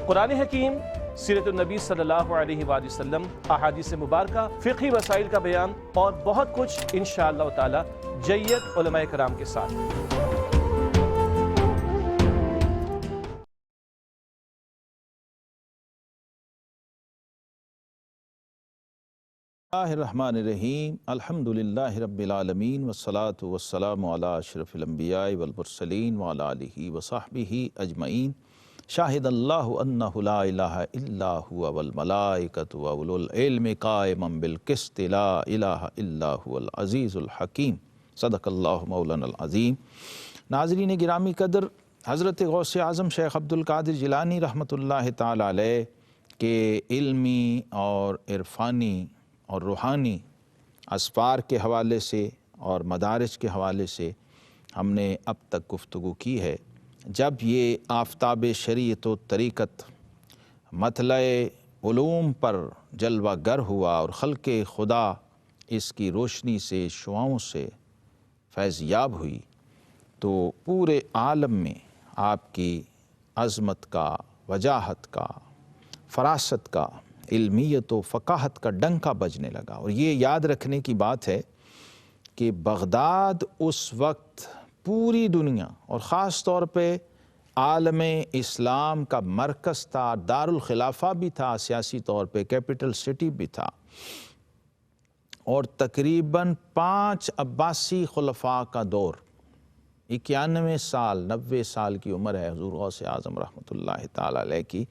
قرآن حکیم، سیرت النبی صلی اللہ علیہ وآلہ وسلم، احادیث مبارکہ، فقہی مسائل کا بیان اور بہت کچھ انشاءاللہ تعالی جید علماء کرام کے ساتھ۔ بسم اللہ الرحمن الرحیم، الحمدللہ رب العالمین والصلاة والسلام علی اشرف الانبیاء والمرسلین وعلی آلہ وصحبہ اجمعین۔ شاہد اللہ انہ لا الہ الا ہوا والملائکۃ واولو العلم قائما بالقسط لا الہ الا ہوا العزیز الحکیم، صدق اللہ مولانا العظیم۔ ناظرین گرامی قدر، حضرت غوث اعظم شیخ عبدالقادر جیلانی رحمۃ اللہ تعالی علیہ کے علمی اور عرفانی اور روحانی اسفار کے حوالے سے اور مدارج کے حوالے سے ہم نے اب تک گفتگو کی ہے۔ جب یہ آفتاب شریعت و طریقت مطلع علوم پر جلوہ گر ہوا اور خلق خدا اس کی روشنی سے، شعاؤں سے فیض یاب ہوئی، تو پورے عالم میں آپ کی عظمت کا، وجاہت کا، فراست کا، علمیت و فقاہت کا ڈنکا بجنے لگا۔ اور یہ یاد رکھنے کی بات ہے کہ بغداد اس وقت پوری دنیا اور خاص طور پہ عالم اسلام کا مرکز تھا، دارالخلافہ بھی تھا، سیاسی طور پہ کیپٹل سٹی بھی تھا، اور تقریباً 5 عباسی خلفاء کا دور، 91 سال 90 سال کی عمر ہے حضور غوث اعظم رحمۃ اللہ تعالی علیہ کی۔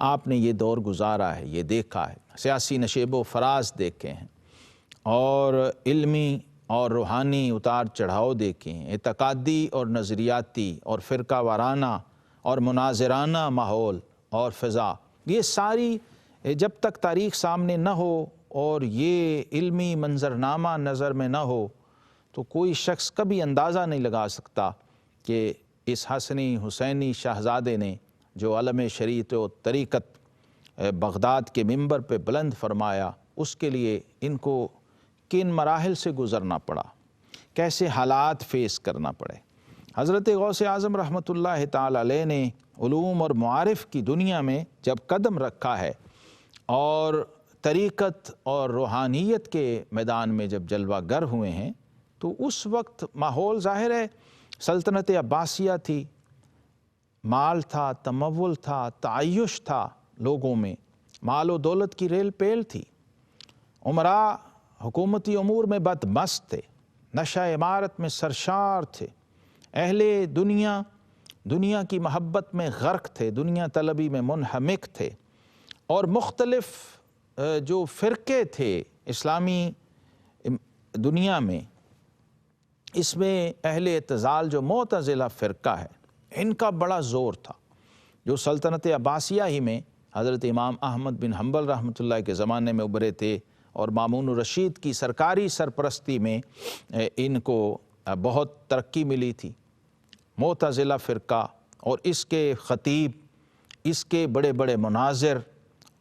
آپ نے یہ دور گزارا ہے، یہ دیکھا ہے، سیاسی نشیب و فراز دیکھے ہیں اور علمی اور روحانی اتار چڑھاؤ دیکھے ہیں، اعتقادی اور نظریاتی اور فرقہ وارانہ اور مناظرانہ ماحول اور فضا، یہ ساری جب تک تاریخ سامنے نہ ہو اور یہ علمی منظرنامہ نظر میں نہ ہو تو کوئی شخص کبھی اندازہ نہیں لگا سکتا کہ اس حسنی حسینی شہزادے نے جو علم شریعت و طریقت بغداد کے منبر پہ بلند فرمایا، اس کے لیے ان کو کن مراحل سے گزرنا پڑا، کیسے حالات فیس کرنا پڑے۔ حضرت غوث اعظم رحمۃ اللہ تعالی علیہ نے علوم اور معارف کی دنیا میں جب قدم رکھا ہے اور طریقت اور روحانیت کے میدان میں جب جلوہ گر ہوئے ہیں، تو اس وقت ماحول ظاہر ہے سلطنت عباسیہ تھی، مال تھا، تمول تھا، تعیش تھا، لوگوں میں مال و دولت کی ریل پیل تھی، امراء حکومتی امور میں بدمست تھے، نشہ عمارت میں سرشار تھے، اہل دنیا کی محبت میں غرق تھے، دنیا طلبی میں منہمک تھے، اور مختلف جو فرقے تھے اسلامی دنیا میں، اس میں اہل اعتزال جو معتزلہ فرقہ ہے، ان کا بڑا زور تھا، جو سلطنت عباسیہ ہی میں حضرت امام احمد بن حنبل رحمۃ اللہ کے زمانے میں ابھرے تھے، اور مامون الرشید کی سرکاری سرپرستی میں ان کو بہت ترقی ملی تھی۔ معتزلہ فرقہ اور اس کے خطیب، اس کے بڑے بڑے مناظر،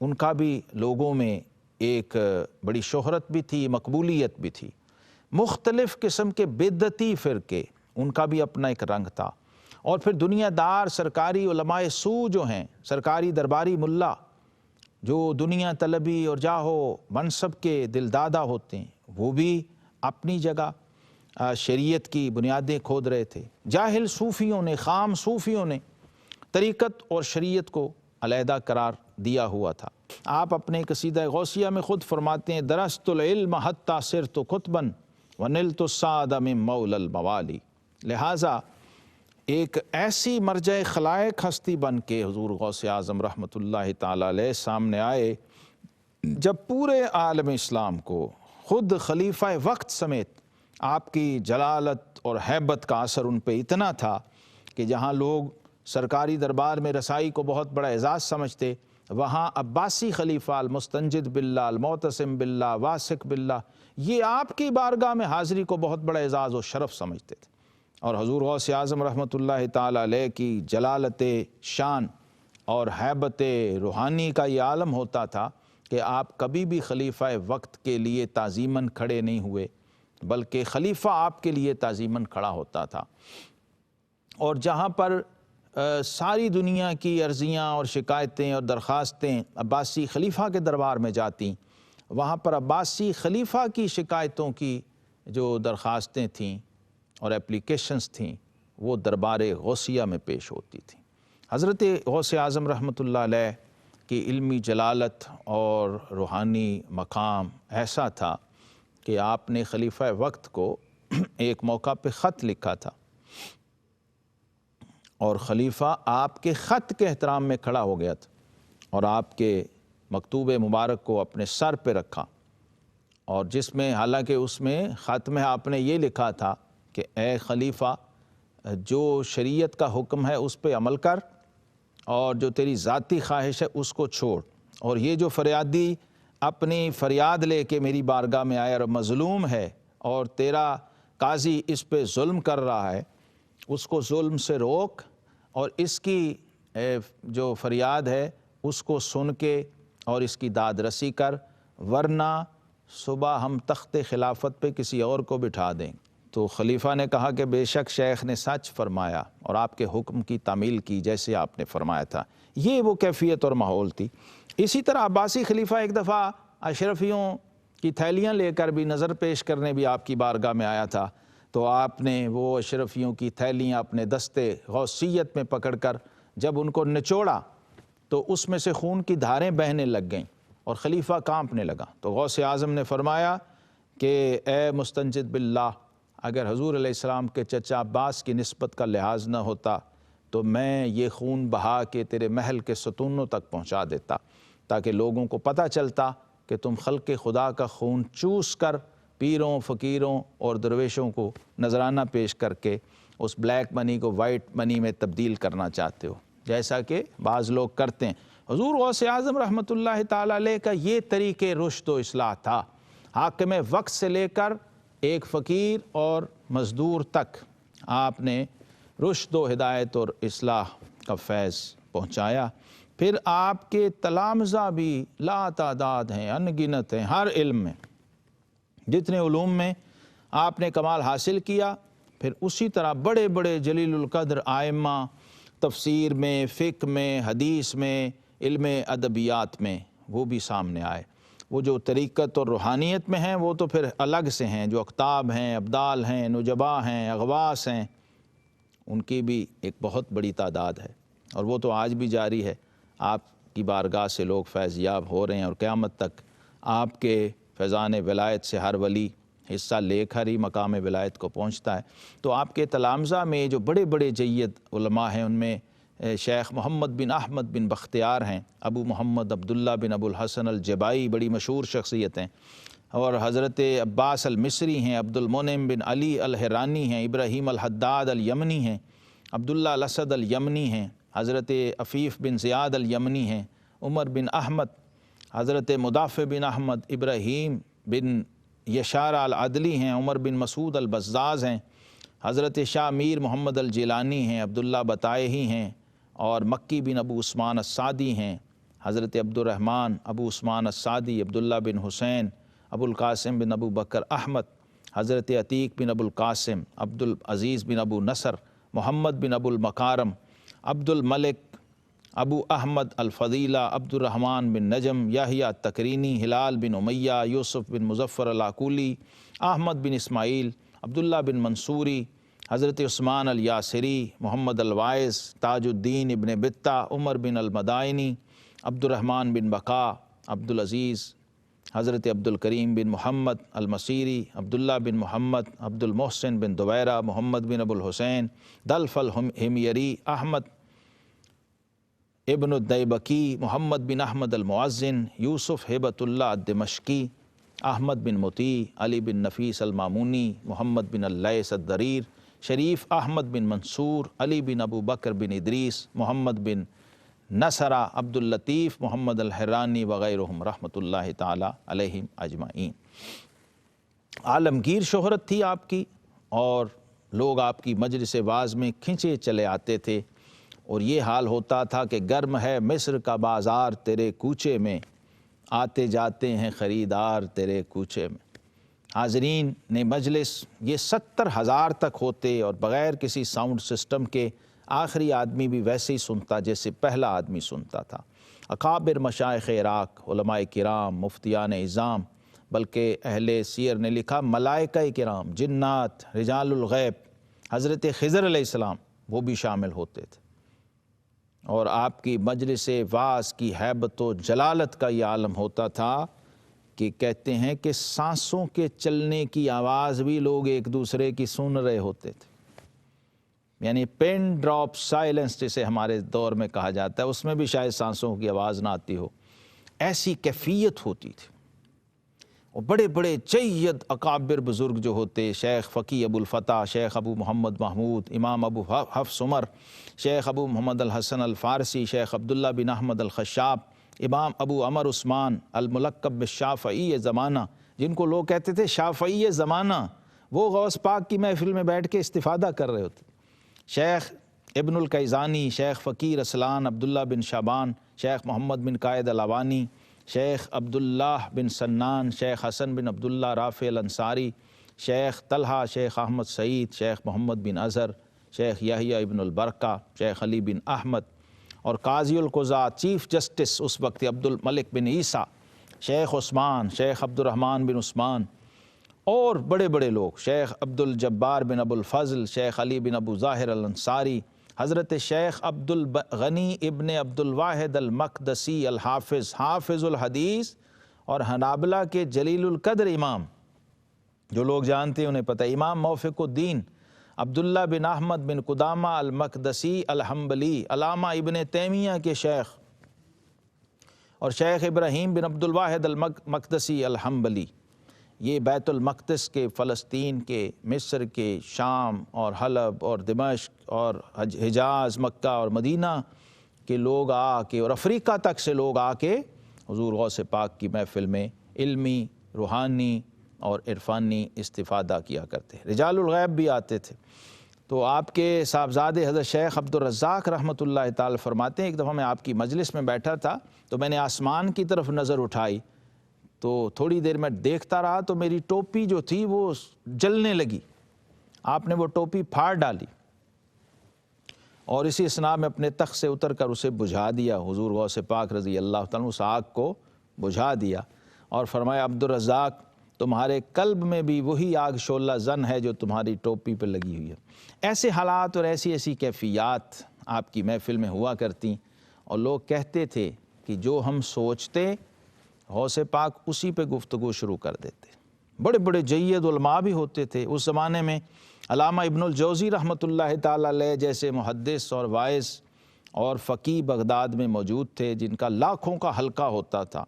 ان کا بھی لوگوں میں ایک بڑی شہرت بھی تھی، مقبولیت بھی تھی۔ مختلف قسم کے بدعتی فرقے، ان کا بھی اپنا ایک رنگ تھا، اور پھر دنیا دار سرکاری علماء سو جو ہیں، سرکاری درباری ملا جو دنیا طلبی اور جاہ و منصب کے دلدادہ ہوتے ہیں، وہ بھی اپنی جگہ شریعت کی بنیادیں کھود رہے تھے۔ جاہل صوفیوں نے، خام صوفیوں نے طریقت اور شریعت کو علیحدہ قرار دیا ہوا تھا۔ آپ اپنے قصیدہ غوثیہ میں خود فرماتے ہیں، درست العلم حتی صرت قطبا ونلت السعد من مولا الموالی۔ لہٰذا ایک ایسی مرجع خلائق ہستی بن کے حضور غوث اعظم رحمۃ اللہ تعالی علیہ سامنے آئے، جب پورے عالم اسلام کو خود خلیفہ وقت سمیت آپ کی جلالت اور ہیبت کا اثر ان پہ اتنا تھا کہ جہاں لوگ سرکاری دربار میں رسائی کو بہت بڑا اعزاز سمجھتے، وہاں عباسی خلیفہ المستنجد باللہ، المعتصم باللہ، واثق باللہ، یہ آپ کی بارگاہ میں حاضری کو بہت بڑا اعزاز و شرف سمجھتے تھے۔ اور حضور غوث اعظم رحمۃ اللہ تعالی علیہ کی جلالت شان اور ہیبت روحانی کا یہ عالم ہوتا تھا کہ آپ کبھی بھی خلیفہ وقت کے لیے تعظیماً کھڑے نہیں ہوئے، بلکہ خلیفہ آپ کے لیے تعظیماً کھڑا ہوتا تھا۔ اور جہاں پر ساری دنیا کی عرضیاں اور شکایتیں اور درخواستیں عباسی خلیفہ کے دربار میں جاتیں، وہاں پر عباسی خلیفہ کی شکایتوں کی جو درخواستیں تھیں اور اپلیکیشنز تھیں وہ دربار غوثیہ میں پیش ہوتی تھیں۔ حضرت غوث اعظم رحمۃ اللہ علیہ کی علمی جلالت اور روحانی مقام ایسا تھا کہ آپ نے خلیفہ وقت کو ایک موقع پہ خط لکھا تھا، اور خلیفہ آپ کے خط کے احترام میں کھڑا ہو گیا تھا اور آپ کے مکتوب مبارک کو اپنے سر پہ رکھا، اور جس میں حالانکہ اس میں خط میں آپ نے یہ لکھا تھا کہ اے خلیفہ، جو شریعت کا حکم ہے اس پہ عمل کر، اور جو تیری ذاتی خواہش ہے اس کو چھوڑ، اور یہ جو فریادی اپنی فریاد لے کے میری بارگاہ میں آیا اور مظلوم ہے اور تیرا قاضی اس پہ ظلم کر رہا ہے، اس کو ظلم سے روک، اور اس کی جو فریاد ہے اس کو سن کے اور اس کی داد رسی کر، ورنہ صبح ہم تخت خلافت پہ کسی اور کو بٹھا دیں۔ تو خلیفہ نے کہا کہ بے شک شیخ نے سچ فرمایا اور آپ کے حکم کی تعمیل کی جیسے آپ نے فرمایا تھا۔ یہ وہ کیفیت اور ماحول تھی۔ اسی طرح عباسی خلیفہ ایک دفعہ اشرفیوں کی تھیلیاں لے کر بھی نظر پیش کرنے بھی آپ کی بارگاہ میں آیا تھا، تو آپ نے وہ اشرفیوں کی تھیلیاں اپنے دستے غوثیت میں پکڑ کر جب ان کو نچوڑا تو اس میں سے خون کی دھاریں بہنے لگ گئیں اور خلیفہ کانپنے لگا۔ تو غوث اعظم نے فرمایا کہ اے مستنجد باللہ، اگر حضور علیہ السلام کے چچا عباس کی نسبت کا لحاظ نہ ہوتا تو میں یہ خون بہا کے تیرے محل کے ستونوں تک پہنچا دیتا، تاکہ لوگوں کو پتہ چلتا کہ تم خلق خدا کا خون چوس کر پیروں، فقیروں اور درویشوں کو نذرانہ پیش کر کے اس بلیک منی کو وائٹ منی میں تبدیل کرنا چاہتے ہو، جیسا کہ بعض لوگ کرتے ہیں۔ حضور غوث اعظم رحمۃ اللہ تعالی علیہ کا یہ طریقے رشد و اصلاح تھا۔ حاکم وقت سے لے کر ایک فقیر اور مزدور تک آپ نے رشد و ہدایت اور اصلاح کا فیض پہنچایا۔ پھر آپ کے تلامذہ بھی لا تعداد ہیں، ان گنت ہیں، ہر علم میں جتنے علوم میں آپ نے کمال حاصل کیا، پھر اسی طرح بڑے بڑے جلیل القدر ائمہ تفسیر میں، فقہ میں، حدیث میں، علم ادبیات میں وہ بھی سامنے آئے۔ وہ جو طریقت اور روحانیت میں ہیں وہ تو پھر الگ سے ہیں، جو اقطاب ہیں، ابدال ہیں، نجبا ہیں، اغواس ہیں، ان کی بھی ایک بہت بڑی تعداد ہے، اور وہ تو آج بھی جاری ہے۔ آپ کی بارگاہ سے لوگ فیض یاب ہو رہے ہیں، اور قیامت تک آپ کے فیضان ولایت سے ہر ولی حصہ لے کر ہی مقام ولایت کو پہنچتا ہے۔ تو آپ کے تلامذہ میں جو بڑے بڑے جید علماء ہیں، ان میں شیخ محمد بن احمد بن بختیار ہیں، ابو محمد عبداللہ بن ابو الحسن الجبائی بڑی مشہور شخصیت ہیں، اور حضرت عباس المصری ہیں، عبد المنعم بن علی الحرانی ہیں، ابراہیم الحداد الیمنی ہیں، عبداللہ الاسد الیمنی ہیں، حضرت عفیف بن زیاد الیمنی ہیں، عمر بن احمد، حضرت مدافع بن احمد، ابراہیم بن یشارہ العدلی ہیں، عمر بن مسعود البزاز ہیں، حضرت شاہ میر محمد الجیلانی ہیں، عبداللہ بطائحی ہیں، اور مکی بن ابو عثمان السعدی ہیں، حضرت عبد الرحمن ابو عثمان السعدی، عبداللہ بن حسین، ابو القاسم بن ابو بکر احمد، حضرت عتیق بن ابو القاسم، عبد العزیز بن ابو نصر، محمد بن ابو المکارم، عبد الملک، ابو احمد الفضیلہ، عبد الرحمن بن نجم، یحییٰ التکرینی، ہلال بن امیہ، یوسف بن مظفر العقولی، احمد بن اسماعیل، عبداللہ بن منصوری، حضرت عثمان الیاسری، محمد الوائز، تاج الدین ابن بتہ، عمر بن المدائنی، عبد الرحمن بن بقا، عبد العزیز، حضرت عبد الکریم بن محمد المصیری، عبداللہ بن محمد، عبد المحسن بن دویرہ، محمد بن ابو الحسین، دلف الحمیری، احمد ابن الدیبکی، محمد بن احمد المعزن، یوسف ہبۃ اللہ الدمشقی، احمد بن مطیع، علی بن نفیس المامونی، محمد بن اللیث الدریر، شریف احمد بن منصور، علی بن ابو بکر بن ادریس، محمد بن نصرہ، عبد اللطیف، محمد الحرانی وغیرہم رحمۃ اللہ تعالی علیہم اجمعین۔ عالمگیر شہرت تھی آپ کی، اور لوگ آپ کی مجلس واعظ میں کھنچے چلے آتے تھے، اور یہ حال ہوتا تھا کہ گرم ہے مصر کا بازار تیرے کوچے میں، آتے جاتے ہیں خریدار تیرے کوچے میں۔ حاضرین نے مجلس یہ 70,000 تک ہوتے، اور بغیر کسی ساؤنڈ سسٹم کے آخری آدمی بھی ویسے ہی سنتا جیسے پہلا آدمی سنتا تھا۔ اکابر مشائخ عراق، علماء کرام، مفتیان اعظام، بلکہ اہل سیر نے لکھا ملائکہ کرام، جنات، رجال الغیب، حضرت خضر علیہ السلام وہ بھی شامل ہوتے تھے۔ اور آپ کی مجلس واعظ کی ہیبت و جلالت کا یہ عالم ہوتا تھا کہ کہتے ہیں کہ سانسوں کے چلنے کی آواز بھی لوگ ایک دوسرے کی سن رہے ہوتے تھے، یعنی پین ڈراپ سائلنس جسے ہمارے دور میں کہا جاتا ہے، اس میں بھی شاید سانسوں کی آواز نہ آتی ہو، ایسی کیفیت ہوتی تھی۔ اور بڑے بڑے جید اکابر بزرگ جو ہوتے، شیخ فقی ابو الفتح، شیخ ابو محمد محمود، امام ابو حفص عمر، شیخ ابو محمد الحسن الفارسی، شیخ عبداللہ بن احمد الخشاب، امام ابو عمر عثمان الملقب بالشافعی زمانہ، جن کو لوگ کہتے تھے شافعی زمانہ، وہ غوث پاک کی محفل میں بیٹھ کے استفادہ کر رہے ہوتے۔ شیخ ابن القیزانی، شیخ فقیر اسلان عبداللہ بن شعبان، شیخ محمد بن قائد العوانی، شیخ عبداللہ بن سنان، شیخ حسن بن عبداللہ رافع الانصاری، شیخ طلحہ، شیخ احمد سعید، شیخ محمد بن اظہر، شیخ یحییٰ ابن البرکہ، شیخ علی بن احمد، اور قاضی القضاة چیف جسٹس اس وقت عبد الملک بن عیسیٰ، شیخ عثمان، شیخ عبد الرحمن بن عثمان، اور بڑے بڑے لوگ، شیخ عبد الجبار بن ابو الفضل، شیخ علی بن ابو ظاہر الانصاری، حضرت شیخ عبد الغنی ابن عبد الواحد المقدسی الحافظ، حافظ الحدیث اور حنابلہ کے جلیل القدر امام، جو لوگ جانتے ہیں انہیں پتہ، امام موفق الدین عبداللہ بن احمد بن قدامہ المقدسی الحنبلی، علامہ ابن تیمیہ کے شیخ، اور شیخ ابراہیم بن عبد الواحد المقدسی الحنبلی، یہ بیت المقدس کے، فلسطین کے، مصر کے، شام اور حلب اور دمشق اور حجاز، مکہ اور مدینہ کے لوگ آ کے، اور افریقہ تک سے لوگ آ کے حضور غوث پاک کی محفل میں علمی، روحانی اور عرفانی استفادہ کیا کرتے۔ رجال الغیب بھی آتے تھے۔ تو آپ کے صاحبزادے حضرت شیخ عبد الرزاق رحمۃ اللہ تعالی فرماتے ہیں، ایک دفعہ میں آپ کی مجلس میں بیٹھا تھا تو میں نے آسمان کی طرف نظر اٹھائی، تو تھوڑی دیر میں دیکھتا رہا تو میری ٹوپی جو تھی وہ جلنے لگی، آپ نے وہ ٹوپی پھاڑ ڈالی اور اسی اثناء میں اپنے تخت سے اتر کر اسے بجھا دیا، حضور غوث پاک رضی اللہ تعالیٰ اس آگ کو بجھا دیا، اور فرمایا عبد الرزاق تمہارے قلب میں بھی وہی آگ شعلہ زن ہے جو تمہاری ٹوپی پہ لگی ہوئی ہے۔ ایسے حالات اور ایسی کیفیات آپ کی محفل میں ہوا کرتی، اور لوگ کہتے تھے کہ جو ہم سوچتے غوث پاک اسی پہ گفتگو شروع کر دیتے۔ بڑے بڑے جید علماء بھی ہوتے تھے اس زمانے میں، علامہ ابن الجوزی رحمۃ اللہ تعالی علیہ جیسے محدث اور واعظ اور فقیہ بغداد میں موجود تھے، جن کا لاکھوں کا حلقہ ہوتا تھا،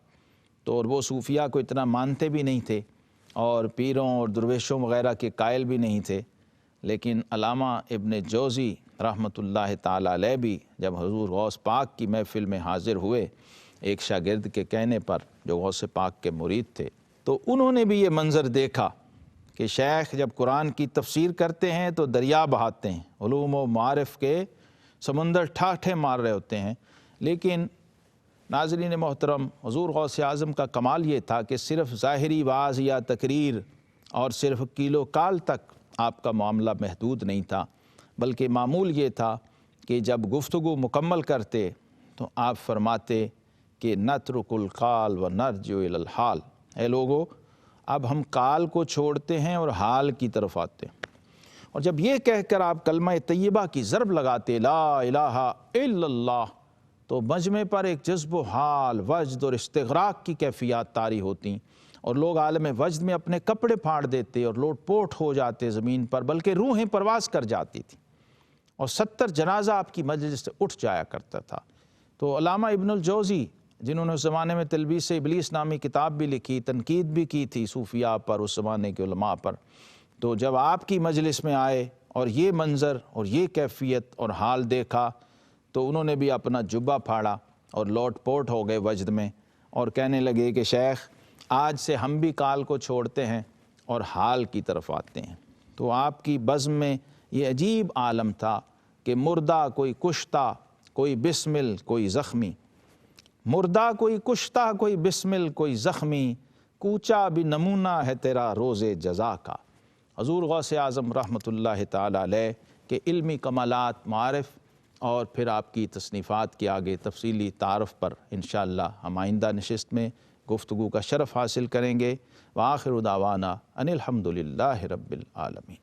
تو اور وہ صوفیہ کو اتنا مانتے بھی نہیں تھے اور پیروں اور درویشوں وغیرہ کے قائل بھی نہیں تھے، لیکن علامہ ابن جوزی رحمۃ اللہ تعالی علیہ بھی جب حضور غوث پاک کی محفل میں حاضر ہوئے ایک شاگرد کے کہنے پر جو غوث پاک کے مرید تھے، تو انہوں نے بھی یہ منظر دیکھا کہ شیخ جب قرآن کی تفسیر کرتے ہیں تو دریا بہاتے ہیں، علوم و معارف کے سمندر ٹھاٹھے مار رہے ہوتے ہیں، لیکن ناظرین محترم حضور غوث اعظم کا کمال یہ تھا کہ صرف ظاہری واعظ یا تقریر اور صرف کیلو کال تک آپ کا معاملہ محدود نہیں تھا، بلکہ معمول یہ تھا کہ جب گفتگو مکمل کرتے تو آپ فرماتے کہ نترک القال و نرجع الی الحال، اے لوگو اب ہم کال کو چھوڑتے ہیں اور حال کی طرف آتے ہیں۔ اور جب یہ کہہ کر آپ کلمہ طیبہ کی ضرب لگاتے لا الہ الا اللہ، تو مجمع پر ایک جذب و حال، وجد اور استغراق کی کیفیات طاری ہوتی، اور لوگ عالم وجد میں اپنے کپڑے پھاڑ دیتے اور لوٹ پوٹ ہو جاتے زمین پر، بلکہ روحیں پرواز کر جاتی تھی، اور 70 جنازہ آپ کی مجلس سے اٹھ جایا کرتا تھا۔ تو علامہ ابن الجوزی جنہوں نے اس زمانے میں تلبیس ابلیس نامی کتاب بھی لکھی، تنقید بھی کی تھی صوفیاء پر، اس زمانے کے علماء پر، تو جب آپ کی مجلس میں آئے اور یہ منظر اور یہ کیفیت اور حال دیکھا تو انہوں نے بھی اپنا جبہ پھاڑا اور لوٹ پوٹ ہو گئے وجد میں، اور کہنے لگے کہ شیخ آج سے ہم بھی کال کو چھوڑتے ہیں اور حال کی طرف آتے ہیں۔ تو آپ کی بزم میں یہ عجیب عالم تھا کہ مردہ کوئی کشتہ، کوئی بسمل کوئی زخمی، مردہ کوئی کشتہ کوئی بسمل کوئی زخمی، کوچا بھی نمونہ ہے تیرا روز جزا کا۔ حضور غوث اعظم رحمۃ اللہ تعالی علیہ کے علمی کمالات، معارف اور پھر آپ کی تصنیفات کے آگے تفصیلی تعارف پر انشاءاللہ ہم آئندہ نشست میں گفتگو کا شرف حاصل کریں گے۔ وآخر دعوانا ان الحمد للہ رب العالمین۔